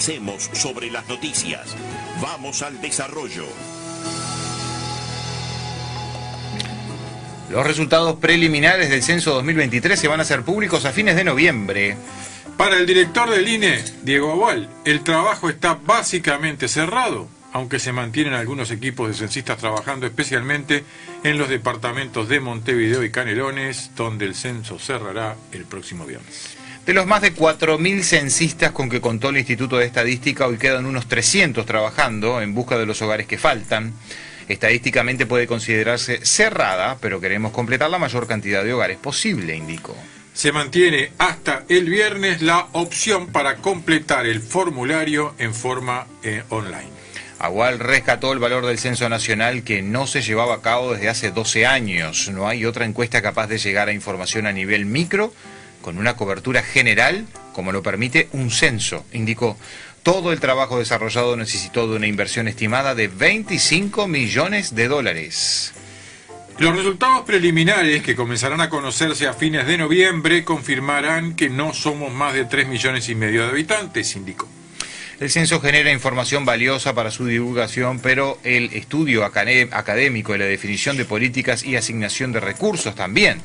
profundicemos sobre las noticias. Vamos al desarrollo. Los resultados preliminares del censo 2023 se van a hacer públicos a fines de noviembre. Para el director del INE, Diego Abual, el trabajo está básicamente cerrado, aunque se mantienen algunos equipos de censistas trabajando especialmente en los departamentos de Montevideo y Canelones, donde el censo cerrará el próximo viernes. De los más de 4.000 censistas con que contó el Instituto de Estadística, hoy quedan unos 300 trabajando en busca de los hogares que faltan. Estadísticamente puede considerarse cerrada, pero queremos completar la mayor cantidad de hogares posible, indicó. Se mantiene hasta el viernes la opción para completar el formulario en forma online. Agual rescató el valor del censo nacional que no se llevaba a cabo desde hace 12 años. No hay otra encuesta capaz de llegar a información a nivel micro con una cobertura general como lo permite un censo, indicó. Todo el trabajo desarrollado necesitó de una inversión estimada de 25 millones de dólares. Los resultados preliminares, que comenzarán a conocerse a fines de noviembre, confirmarán que no somos más de 3,5 millones de habitantes, indicó. El censo genera información valiosa para su divulgación, pero el estudio académico y la definición de políticas y asignación de recursos también.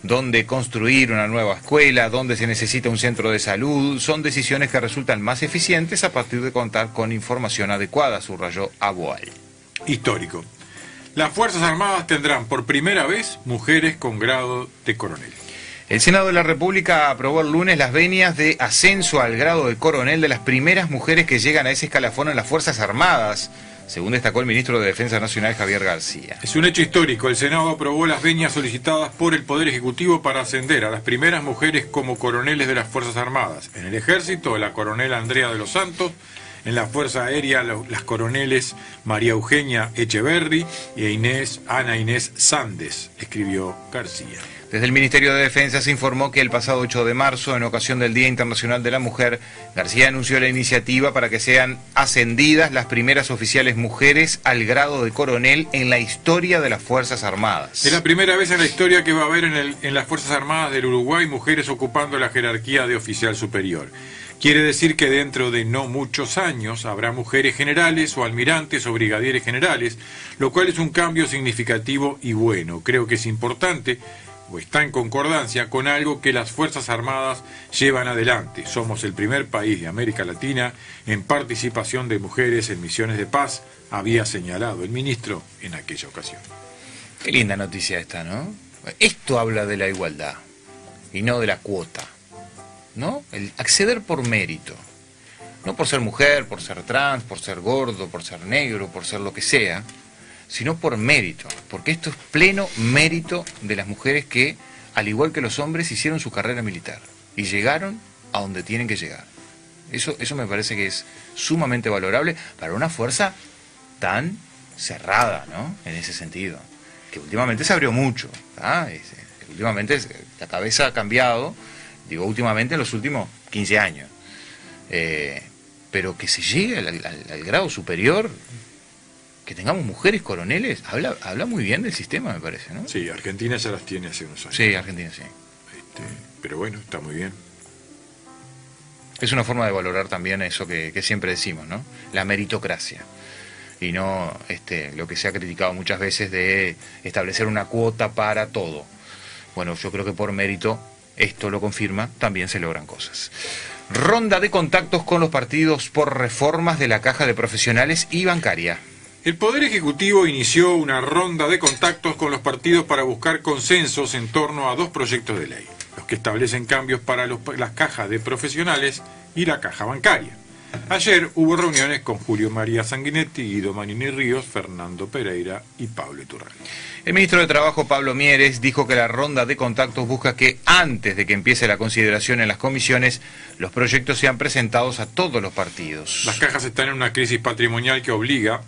Dónde construir una nueva escuela, dónde se necesita un centro de salud, son decisiones que resultan más eficientes a partir de contar con información adecuada, subrayó Abual. Histórico. Las Fuerzas Armadas tendrán por primera vez mujeres con grado de coronel. El Senado de la República aprobó el lunes las venias de ascenso al grado de coronel de las primeras mujeres que llegan a ese escalafón en las Fuerzas Armadas, según destacó el ministro de Defensa Nacional, Javier García. Es un hecho histórico. El Senado aprobó las venias solicitadas por el Poder Ejecutivo para ascender a las primeras mujeres como coroneles de las Fuerzas Armadas. En el Ejército, la coronel Andrea de los Santos. En la Fuerza Aérea, las coroneles María Eugenia Echeverri e Ana Inés Sandes, escribió García. Desde el Ministerio de Defensa se informó que el pasado 8 de marzo, en ocasión del Día Internacional de la Mujer, García anunció la iniciativa para que sean ascendidas las primeras oficiales mujeres al grado de coronel en la historia de las Fuerzas Armadas. Es la primera vez en la historia que va a haber en las Fuerzas Armadas del Uruguay mujeres ocupando la jerarquía de oficial superior. Quiere decir que dentro de no muchos años habrá mujeres generales o almirantes o brigadieres generales, lo cual es un cambio significativo y bueno. Creo que es importante o está en concordancia con algo que las Fuerzas Armadas llevan adelante. Somos el primer país de América Latina en participación de mujeres en misiones de paz, había señalado el ministro en aquella ocasión. Qué linda noticia esta, ¿no? Esto habla de la igualdad y no de la cuota, ¿no? El acceder por mérito, no por ser mujer, por ser trans, por ser gordo, por ser negro, por ser lo que sea, sino por mérito, porque esto es pleno mérito de las mujeres que, al igual que los hombres, hicieron su carrera militar y llegaron a donde tienen que llegar. Eso me parece que es sumamente valorable para una fuerza tan cerrada, ¿no? En ese sentido, que últimamente se abrió mucho, ¿ah? Últimamente la cabeza ha cambiado, digo últimamente en los últimos 15 años, pero que se llegue al grado superior, que tengamos mujeres coroneles, habla muy bien del sistema, me parece, ¿no? Sí, Argentina ya las tiene hace unos años. Sí, Argentina sí. Pero bueno, está muy bien. Es una forma de valorar también eso que siempre decimos, ¿no? La meritocracia. Y no lo que se ha criticado muchas veces de establecer una cuota para todo. Bueno, yo creo que por mérito, esto lo confirma, también se logran cosas. Ronda de contactos con los partidos por reformas de la Caja de Profesionales y Bancaria. El Poder Ejecutivo inició una ronda de contactos con los partidos para buscar consensos en torno a dos proyectos de ley, los que establecen cambios para las cajas de profesionales y la caja bancaria. Ayer hubo reuniones con Julio María Sanguinetti, Guido Manini Ríos, Fernando Pereira y Pablo Iturralde. El ministro de Trabajo, Pablo Mieres, dijo que la ronda de contactos busca que antes de que empiece la consideración en las comisiones, los proyectos sean presentados a todos los partidos. Las cajas están en una crisis patrimonial que obliga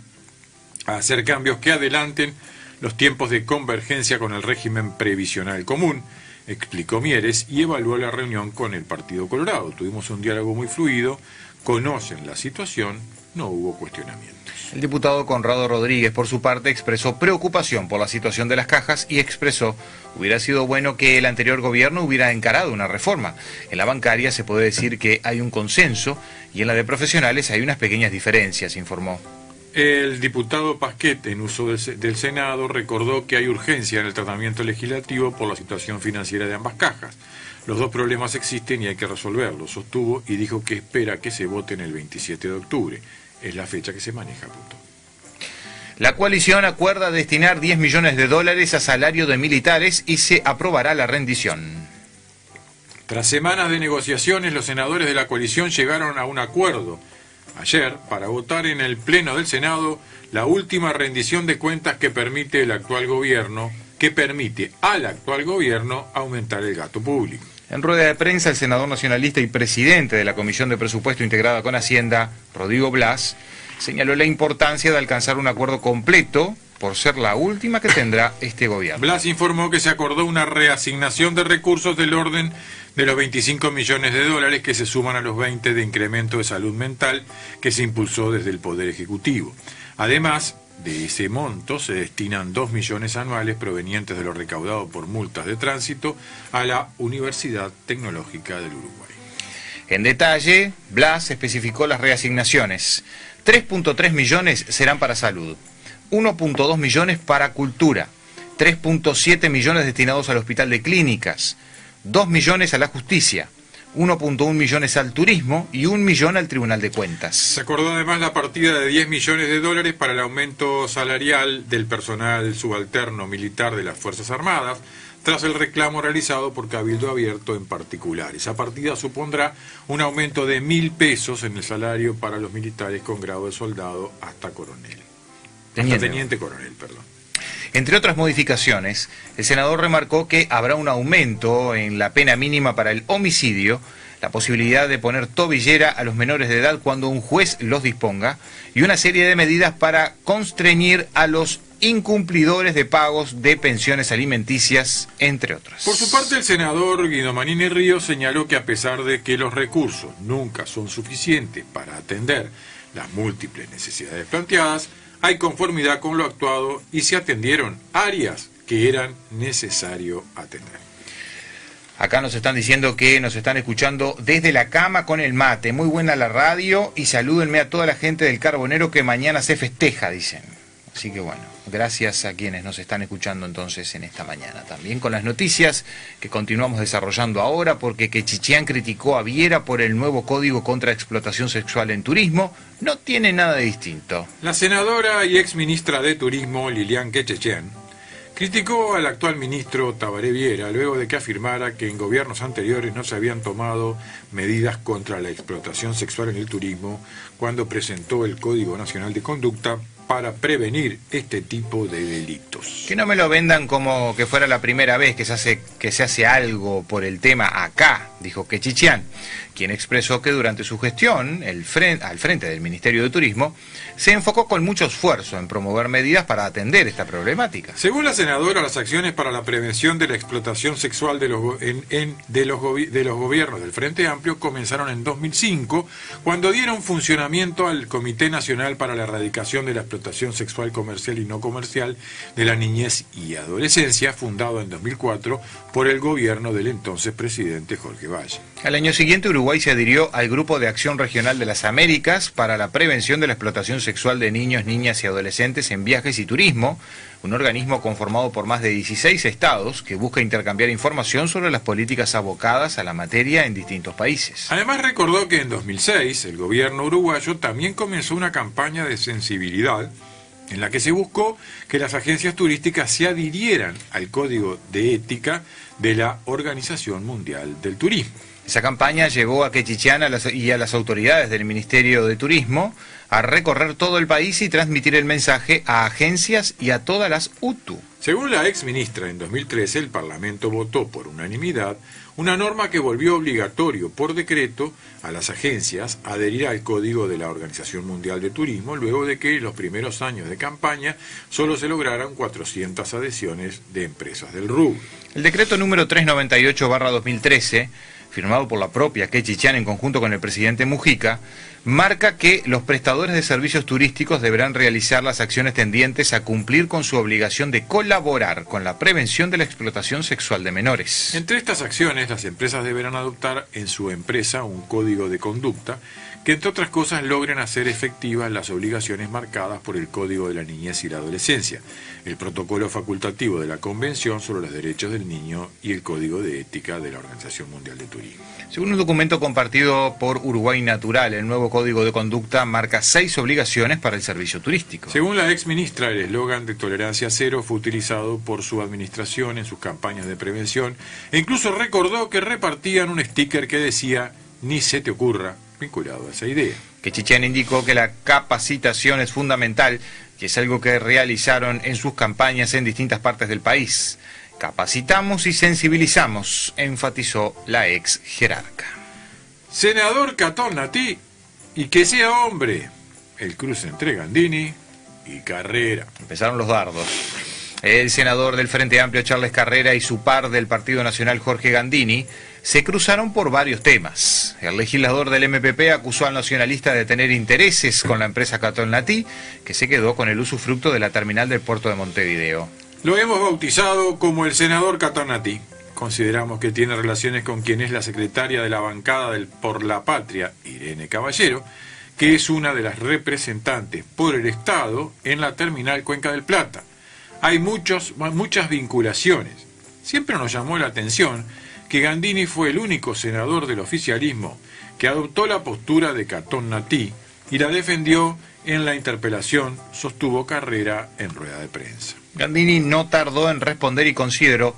a hacer cambios que adelanten los tiempos de convergencia con el régimen previsional común, explicó Mieres, y evaluó la reunión con el Partido Colorado. Tuvimos un diálogo muy fluido conocen la situación, no hubo cuestionamientos. El diputado Conrado Rodríguez, por su parte, expresó preocupación por la situación de las cajas y expresó: hubiera sido bueno que el anterior gobierno hubiera encarado una reforma. En la bancaria se puede decir que hay un consenso y en la de profesionales hay unas pequeñas diferencias, informó. El diputado Pasquet, en uso del Senado, recordó que hay urgencia en el tratamiento legislativo por la situación financiera de ambas cajas. Los dos problemas existen y hay que resolverlos, sostuvo, y dijo que espera que se voten el 27 de octubre. Es la fecha que se maneja, punto. La coalición acuerda destinar $10 millones a salario de militares y se aprobará la rendición. Tras semanas de negociaciones, los senadores de la coalición llegaron a un acuerdo ayer para votar en el Pleno del Senado la última rendición de cuentas que permite al actual gobierno aumentar el gasto público. En rueda de prensa, el senador nacionalista y presidente de la Comisión de Presupuesto integrada con Hacienda, Rodrigo Blas, señaló la importancia de alcanzar un acuerdo completo por ser la última que tendrá este gobierno. Blas informó que se acordó una reasignación de recursos del orden de los $25 millones que se suman a los 20 de incremento de salud mental que se impulsó desde el Poder Ejecutivo. Además de ese monto, se destinan 2 millones anuales provenientes de lo recaudado por multas de tránsito a la Universidad Tecnológica del Uruguay. En detalle, Blas especificó las reasignaciones. 3.3 millones serán para salud, 1.2 millones para cultura, 3.7 millones destinados al Hospital de Clínicas, 2 millones a la justicia, 1.1 millones al turismo y 1 millón al Tribunal de Cuentas. Se acordó además la partida de $10 millones para el aumento salarial del personal subalterno militar de las Fuerzas Armadas, tras el reclamo realizado por Cabildo Abierto en particular. Esa partida supondrá un aumento de 1.000 pesos en el salario para los militares con grado de soldado hasta coronel. Teniente coronel, perdón. Entre otras modificaciones, el senador remarcó que habrá un aumento en la pena mínima para el homicidio, la posibilidad de poner tobillera a los menores de edad cuando un juez los disponga y una serie de medidas para constreñir a los incumplidores de pagos de pensiones alimenticias, entre otras. Por su parte, el senador Guido Manini Ríos señaló que a pesar de que los recursos nunca son suficientes para atender las múltiples necesidades planteadas, hay conformidad con lo actuado y se atendieron áreas que eran necesario atender. Acá nos están diciendo que nos están escuchando desde la cama con el mate. Muy buena la radio y salúdenme a toda la gente del Carbonero que mañana se festeja, dicen. Así que bueno, gracias a quienes nos están escuchando entonces en esta mañana. También con las noticias que continuamos desarrollando ahora, porque Quechichán criticó a Viera por el nuevo código contra explotación sexual en turismo. No tiene nada de distinto. La senadora y exministra de Turismo, Lilian Quechichán, criticó al actual ministro Tabaré Viera luego de que afirmara que en gobiernos anteriores no se habían tomado medidas contra la explotación sexual en el turismo cuando presentó el Código Nacional de Conducta para prevenir este tipo de delitos. Que no me lo vendan como que fuera la primera vez que se hace algo por el tema acá, dijo Quechichán, quien expresó que durante su gestión, al frente del Ministerio de Turismo, se enfocó con mucho esfuerzo en promover medidas para atender esta problemática. Según la senadora, las acciones para la prevención de la explotación sexual de los gobiernos del Frente Amplio comenzaron en 2005, cuando dieron funcionamiento al Comité Nacional para la Erradicación de la Explotación Sexual Comercial y No Comercial de la Niñez y Adolescencia, fundado en 2004 por el gobierno del entonces presidente Jorge Valle. Al año siguiente, Uruguay se adhirió al Grupo de Acción Regional de las Américas para la prevención de la explotación sexual de niños, niñas y adolescentes en viajes y turismo, un organismo conformado por más de 16 estados que busca intercambiar información sobre las políticas abocadas a la materia en distintos países. Además, recordó que en 2006 el gobierno uruguayo también comenzó una campaña de sensibilidad en la que se buscó que las agencias turísticas se adhirieran al Código de Ética de la Organización Mundial del Turismo. Esa campaña llevó a Quechichán y a las autoridades del Ministerio de Turismo a recorrer todo el país y transmitir el mensaje a agencias y a todas las UTU. Según la exministra, en 2013 el Parlamento votó por unanimidad una norma que volvió obligatorio por decreto a las agencias adherir al Código de la Organización Mundial de Turismo, luego de que en los primeros años de campaña solo se lograran 400 adhesiones de empresas del rubro. El decreto número 398/2013 firmado por la propia Quechichán en conjunto con el presidente Mujica, marca que los prestadores de servicios turísticos deberán realizar las acciones tendientes a cumplir con su obligación de colaborar con la prevención de la explotación sexual de menores. Entre estas acciones, las empresas deberán adoptar en su empresa un código de conducta que, entre otras cosas, logren hacer efectivas las obligaciones marcadas por el Código de la Niñez y la Adolescencia, el protocolo facultativo de la Convención sobre los Derechos del Niño y el Código de Ética de la Organización Mundial de Turismo. Según un documento compartido por Uruguay Natural, el nuevo Código de Conducta marca 6 obligaciones para el servicio turístico. Según la ex ministra, el eslogan de tolerancia cero fue utilizado por su administración en sus campañas de prevención e incluso recordó que repartían un sticker que decía "ni se te ocurra", vinculado a esa idea. Quechichán indicó que la capacitación es fundamental, que es algo que realizaron en sus campañas en distintas partes del país. Capacitamos y sensibilizamos, enfatizó la ex jerarca. Senador Catón Natí, y que sea hombre. El cruce entre Gandini y Carrera. Empezaron los dardos. El senador del Frente Amplio Charles Carrera y su par del Partido Nacional Jorge Gandini se cruzaron por varios temas. El legislador del MPP acusó al nacionalista de tener intereses con la empresa Catón Natí, que se quedó con el usufructo de la terminal del puerto de Montevideo. Lo hemos bautizado como el senador Catón Natí. Consideramos que tiene relaciones con quien es la secretaria de la bancada del Por la Patria, Irene Caballero, que es una de las representantes por el Estado en la terminal Cuenca del Plata. Hay muchas vinculaciones. Siempre nos llamó la atención que Gandini fue el único senador del oficialismo que adoptó la postura de Catón Natí y la defendió en la interpelación, sostuvo Carrera en rueda de prensa. Gandini no tardó en responder y consideró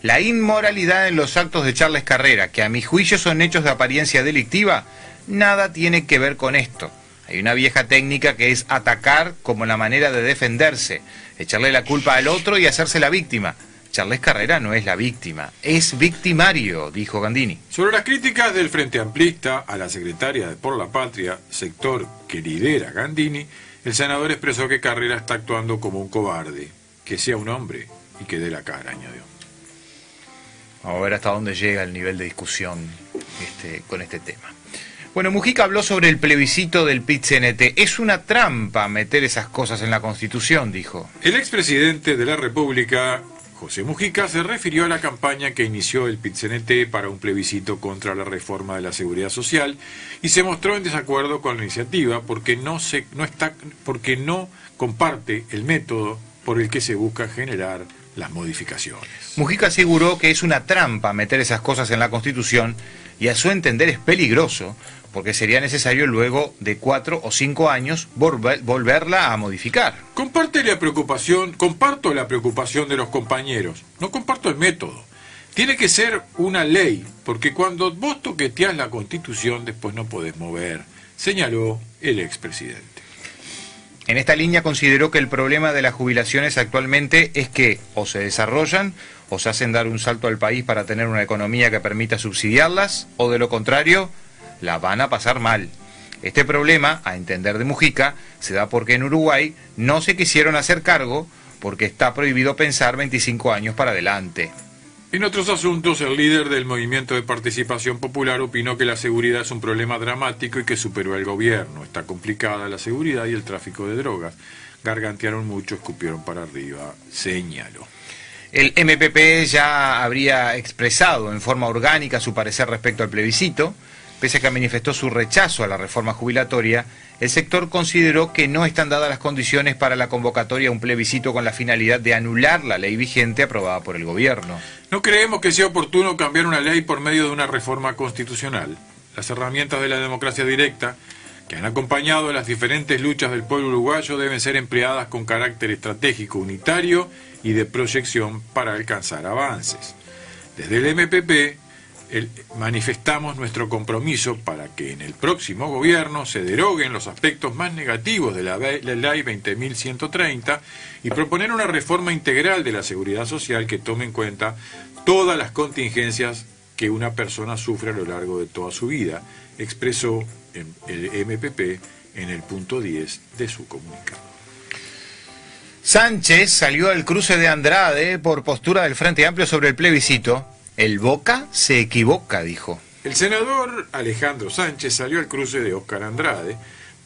la inmoralidad en los actos de Charles Carrera, que a mi juicio son hechos de apariencia delictiva, nada tiene que ver con esto. Hay una vieja técnica que es atacar como la manera de defenderse, echarle la culpa al otro y hacerse la víctima. Charles Carrera no es la víctima, es victimario, dijo Gandini. Sobre las críticas del Frente Amplista a la secretaria de Por la Patria, sector que lidera Gandini, el senador expresó que Carrera está actuando como un cobarde, que sea un hombre y que dé la cara, añadió. Vamos a ver hasta dónde llega el nivel de discusión con este tema. Bueno, Mujica habló sobre el plebiscito del PIT-CNT. Es una trampa meter esas cosas en la Constitución, dijo. El expresidente de la República, José Mujica, se refirió a la campaña que inició el PIT-CNT para un plebiscito contra la reforma de la seguridad social y se mostró en desacuerdo con la iniciativa porque no comparte el método por el que se busca generar las modificaciones. Mujica aseguró que es una trampa meter esas cosas en la Constitución y a su entender es peligroso porque sería necesario luego de 4 o 5 años volverla a modificar. Comparto la preocupación de los compañeros, no comparto el método. Tiene que ser una ley, porque cuando vos toqueteás la Constitución después no podés mover, señaló el expresidente. En esta línea consideró que el problema de las jubilaciones actualmente es que o se desarrollan o se hacen dar un salto al país para tener una economía que permita subsidiarlas, o de lo contrario, la van a pasar mal. Este problema, a entender de Mujica, se da porque en Uruguay no se quisieron hacer cargo porque está prohibido pensar 25 años para adelante. En otros asuntos, el líder del Movimiento de Participación Popular opinó que la seguridad es un problema dramático y que superó al gobierno. Está complicada la seguridad y el tráfico de drogas. Gargantearon mucho, escupieron para arriba, señaló. El MPP ya habría expresado en forma orgánica su parecer respecto al plebiscito. Pese a que manifestó su rechazo a la reforma jubilatoria, el sector consideró que no están dadas las condiciones para la convocatoria a un plebiscito con la finalidad de anular la ley vigente aprobada por el gobierno. No creemos que sea oportuno cambiar una ley por medio de una reforma constitucional. Las herramientas de la democracia directa, que han acompañado las diferentes luchas del pueblo uruguayo, deben ser empleadas con carácter estratégico, unitario y de proyección para alcanzar avances. Desde el MPP, manifestamos nuestro compromiso para que en el próximo gobierno se deroguen los aspectos más negativos de la ley 20.130 y proponer una reforma integral de la seguridad social que tome en cuenta todas las contingencias que una persona sufre a lo largo de toda su vida, expresó el MPP en el punto 10 de su comunicado. Sánchez salió al cruce de Andrade por postura del Frente Amplio sobre el plebiscito. El Boca se equivoca, dijo. El senador Alejandro Sánchez salió al cruce de Óscar Andrade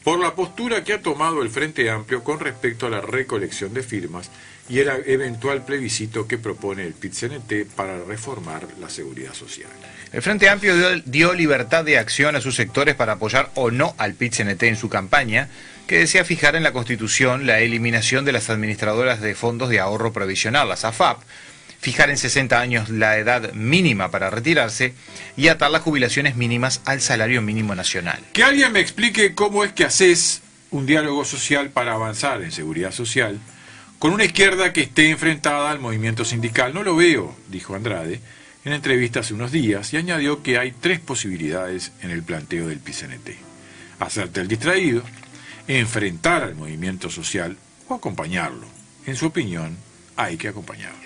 por la postura que ha tomado el Frente Amplio con respecto a la recolección de firmas y el eventual plebiscito que propone el PIT-CNT para reformar la seguridad social. El Frente Amplio dio libertad de acción a sus sectores para apoyar o no al PIT-CNT en su campaña, que desea fijar en la Constitución la eliminación de las administradoras de fondos de ahorro provisional, las AFAP, fijar en 60 años la edad mínima para retirarse y atar las jubilaciones mínimas al salario mínimo nacional. Que alguien me explique cómo es que haces un diálogo social para avanzar en seguridad social con una izquierda que esté enfrentada al movimiento sindical. No lo veo, dijo Andrade en entrevista hace unos días, y añadió que hay 3 posibilidades en el planteo del PIT-CNT: hacerte el distraído, enfrentar al movimiento social o acompañarlo. En su opinión, hay que acompañarlo.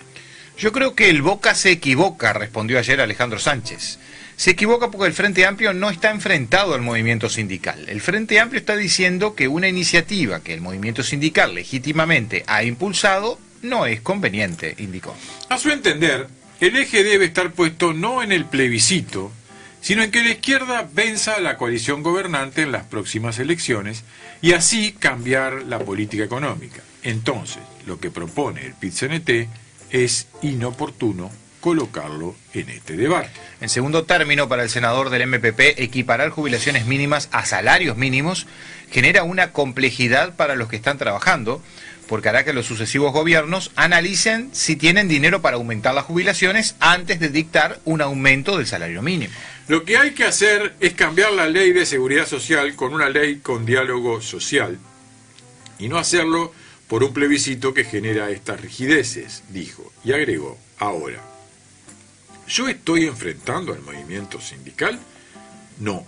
Yo creo que el Boca se equivoca, respondió ayer Alejandro Sánchez. Se equivoca porque el Frente Amplio no está enfrentado al movimiento sindical. El Frente Amplio está diciendo que una iniciativa que el movimiento sindical legítimamente ha impulsado no es conveniente, indicó. A su entender, el eje debe estar puesto no en el plebiscito, sino en que la izquierda venza a la coalición gobernante en las próximas elecciones y así cambiar la política económica. Entonces, lo que propone el PIT-CNT es inoportuno colocarlo en este debate. En segundo término, para el senador del MPP, equiparar jubilaciones mínimas a salarios mínimos genera una complejidad para los que están trabajando, porque hará que los sucesivos gobiernos analicen si tienen dinero para aumentar las jubilaciones antes de dictar un aumento del salario mínimo. Lo que hay que hacer es cambiar la ley de seguridad social con una ley con diálogo social y no hacerlo por un plebiscito que genera estas rigideces, dijo, y agregó: ahora, ¿yo estoy enfrentando al movimiento sindical? No,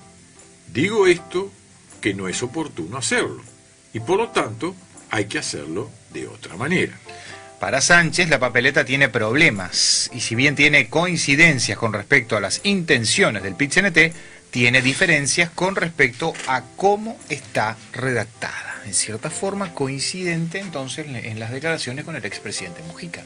digo esto que no es oportuno hacerlo, y por lo tanto hay que hacerlo de otra manera. Para Sánchez, la papeleta tiene problemas, y si bien tiene coincidencias con respecto a las intenciones del PIT-CNT, tiene diferencias con respecto a cómo está redactada. En cierta forma coincidente entonces en las declaraciones con el expresidente Mujica.